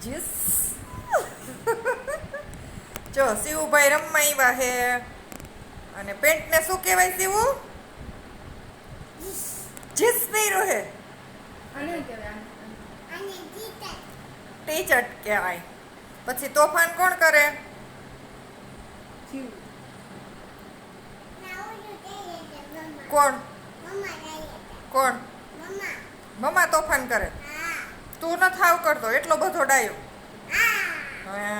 જીસ જો શિવુભાઈ રમવા આવ્યા હે અને પેન્ટને શું કહેવાય શિવુ? જીસ પહેર્યો હે. ટી શર્ટ કહેવાય. પછી તોફાન કોણ કરે? કોણ કોણ? મમ્મા તોફાન કરે. તું ન થાવ કરતો એટલો બધો ડાયો. હા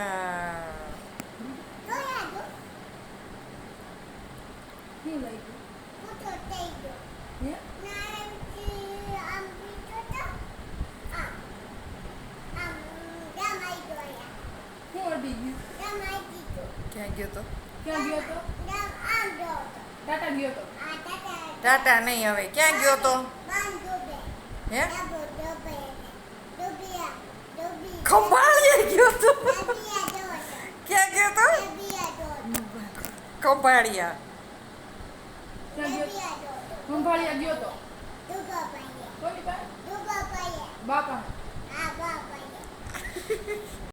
ક્યાં ગયો તો? ટાટા નહીં હવે ક્યાં ગયો તો? હે ખંભાળીએ ગયો તો. ક્યાં ગયો તો? ખંભાળિયા. ખંભાળિયા ગયો તો બાપા